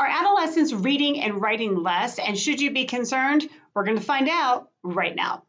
Are adolescents reading and writing less, and should you be concerned? We're going to find out right now.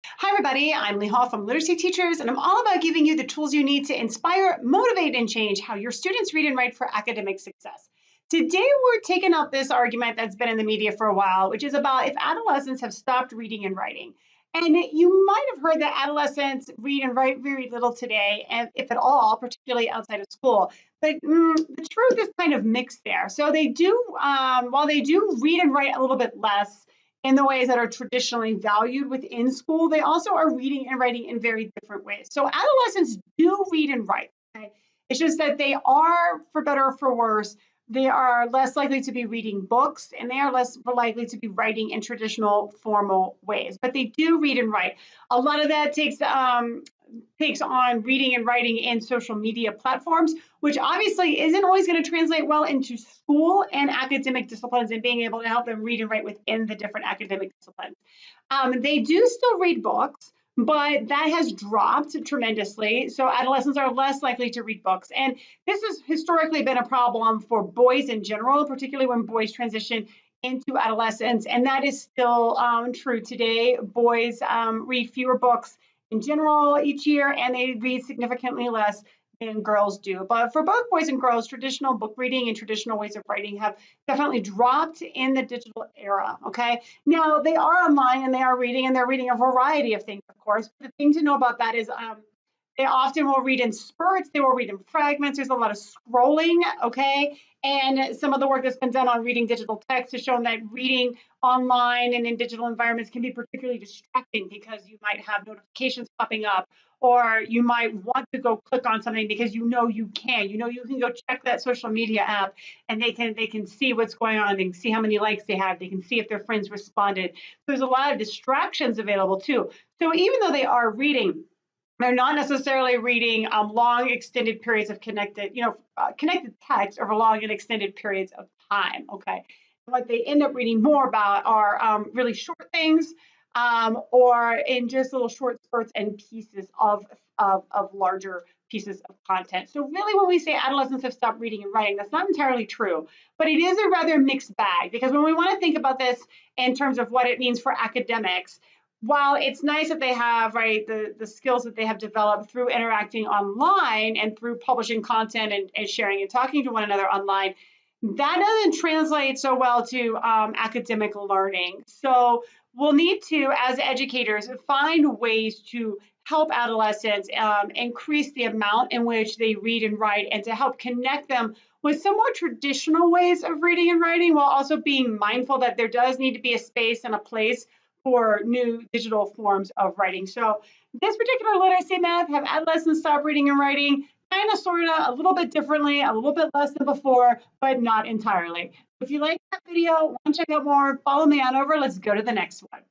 Hi, everybody. I'm Lee Hall from Literacy Teachers, and I'm all about giving you the tools you need to inspire, motivate, and change how your students read and write for academic success. Today, we're taking up this argument that's been in the media for a while, which is about if adolescents have stopped reading and writing. And you might have heard that adolescents read and write very little today, and if at all, particularly outside of school. But the truth is kind of mixed there. So they do, while they do read and write a little bit less, in the ways that are traditionally valued within school, they also are reading and writing in very different ways. So adolescents do read and write. Okay? It's just that they are, for better or for worse, they are less likely to be reading books and they are less likely to be writing in traditional formal ways. But they do read and write. A lot of that takes on reading and writing in social media platforms, which obviously isn't always going to translate well into school and academic disciplines and being able to help them read and write within the different academic disciplines. They do still read books, but that has dropped tremendously. So adolescents are less likely to read books. And this has historically been a problem for boys in general, particularly when boys transition into adolescence. And that is still true today. Boys read fewer books in general each year, and they read significantly less than girls do. But for both boys and girls, traditional book reading and traditional ways of writing have definitely dropped in the digital era, okay? Now, they are online and they are reading, and they're reading a variety of things, of course. But the thing to know about that is they often will read in spurts, they will read in fragments. There's a lot of scrolling, okay? And some of the work that's been done on reading digital text has shown that reading online and in digital environments can be particularly distracting because you might have notifications popping up, or you might want to go click on something because you know you can. You know you can go check that social media app and they can see what's going on. They can see how many likes they have. They can see if their friends responded. There's a lot of distractions available too. So even though they are reading, they're not necessarily reading long extended periods of connected text over long and extended periods of time. Okay, what they end up reading more about are really short things, or in just little short spurts and pieces of larger pieces of content. So really, when we say adolescents have stopped reading and writing, that's not entirely true, but it is a rather mixed bag, because when we want to think about this in terms of what it means for academics, while it's nice that they have the skills that they have developed through interacting online and through publishing content and sharing and talking to one another online, that doesn't translate so well to academic learning. So we'll need to, as educators, find ways to help adolescents increase the amount in which they read and write, and to help connect them with some more traditional ways of reading and writing, while also being mindful that there does need to be a space and a place for new digital forms of writing. So this particular literacy myth, have adolescents stop reading and writing? Kind of, sort of, a little bit differently, a little bit less than before, but not entirely. If you like that video, want to check out more, follow me on over. Let's go to the next one.